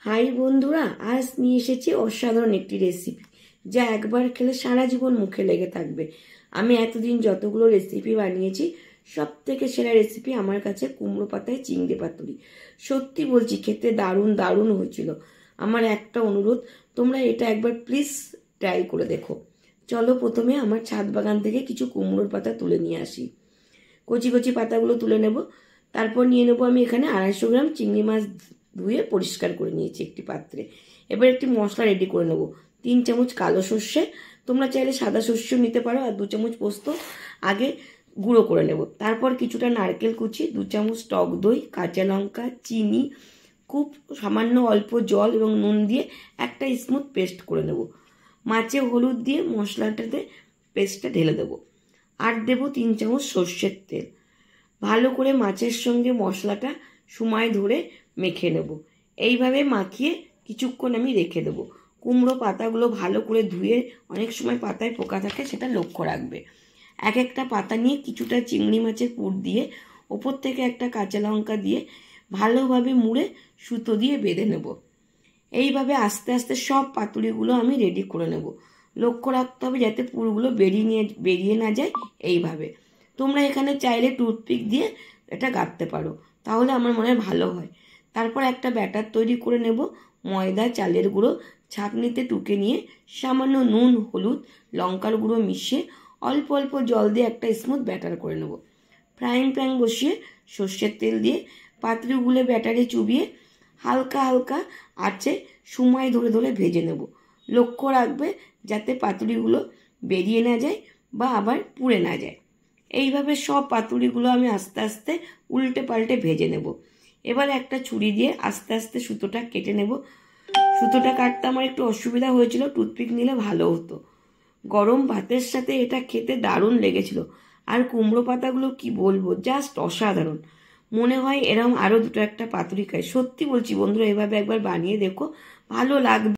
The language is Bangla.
হাই বন্ধুরা, আজ নিয়ে এসেছি অসাধারণ একটি রেসিপি যা একবার খেলে সারা জীবন মুখে লেগে থাকবে। আমি এতদিন যতগুলো রেসিপি বানিয়েছি সব থেকে সেরা রেসিপি আমার কাছে কুমড়ো পাতায় চিংড়ি পাতুরি। সত্যি বলছি, খেতে দারুণ দারুণ হয়েছিল। আমার একটা অনুরোধ, তোমরা এটা একবার প্লিজ ট্রাই করে দেখো। চলো প্রথমে আমার ছাদ বাগান থেকে কিছু কুমড়োর পাতা তুলে নিয়ে আসি। কচি কচি পাতাগুলো তুলে নেব। তারপর নিয়ে নেবো আমি এখানে 250 গ্রাম চিংড়ি মাছ, ধুয়ে পরিষ্কার করে নিয়েছি একটি পাত্রে। এবার একটি মশলা রেডি করে নেব। 3 চামচ কালো সর্ষে, তোমরা চাইলে সাদা সর্ষেও নিতে পারো, আর 2 চামচ পোস্ত আগে গুঁড়ো করে নেব। তারপর কিছুটা নারকেল কুচি, 2 চামচ টক দই, কাঁচা লঙ্কা, চিনি, খুব সামান্য অল্প জল এবং নুন দিয়ে একটা স্মুথ পেস্ট করে নেব। মাছে হলুদ দিয়ে মশলাটাতে পেস্টটা ঢেলে দেবো। আর দেবো 3 চামচ সর্ষের তেল। ভালো করে মাছের সঙ্গে মশলাটা সময় ধরে মেখে নেব। এইভাবে মাখিয়ে কিছুক্ষণ আমি রেখে দেবো। কুমড়ো পাতাগুলো ভালো করে ধুয়ে, অনেক সময় পাতায় পোকা থাকে সেটা লক্ষ্য রাখবে। এক একটা পাতা নিয়ে কিছুটা চিংড়ি মাছের পুর দিয়ে ওপর থেকে একটা কাঁচা লঙ্কা দিয়ে ভালোভাবে মুড়ে সুতো দিয়ে বেঁধে নেব। এইভাবে আস্তে আস্তে সব পাতুরিগুলো আমি রেডি করে নেব। লক্ষ্য রাখতে হবে যাতে পুরগুলো বেরিয়ে না যায়। এইভাবে তোমরা এখানে চাইলে টুথপিক দিয়ে এটা গাঁথতে পারো, তাহলে আমার মনে হয় ভালো হয়। তারপর একটা ব্যাটার তৈরি করে নেব। ময়দা, চালের গুঁড়ো ছাঁকনিতে টুকে নিয়ে সামান্য নুন, হলুদ, লঙ্কার গুঁড়ো মিশিয়ে অল্প অল্প জল দিয়ে একটা স্মুথ ব্যাটার করে নেব। ফ্রাইং প্যান বসিয়ে সর্ষের তেল দিয়ে পাতুরিগুলো ব্যাটারে চুবিয়ে হালকা হালকা আঁচে সময় ধরে ধরে ভেজে নেব। লক্ষ্য রাখবে যাতে পাতুরিগুলো বেরিয়ে না যায় বা আবার পুড়ে না যায়। এইভাবে সব পাতুরিগুলো আমি আস্তে আস্তে উল্টে পাল্টে ভেজে নেব। এবার একটা ছুরি দিয়ে আস্তে আস্তে সুতোটা কেটে নেব। সুতোটা কাটতে আমার একটু অসুবিধা হয়েছিল, টুথপিক নিলে ভালো হতো। গরম ভাতের সাথে এটা খেতে দারুণ লেগেছিল। আর কুমড়ো পাতাগুলো কি বলবো, জাস্ট অসাধারণ। মনে হয় এরকম আরও 2-1টা পাতুরি খাই। সত্যি বলছি বন্ধুরা, এভাবে একবার বানিয়ে দেখো, ভালো লাগবে।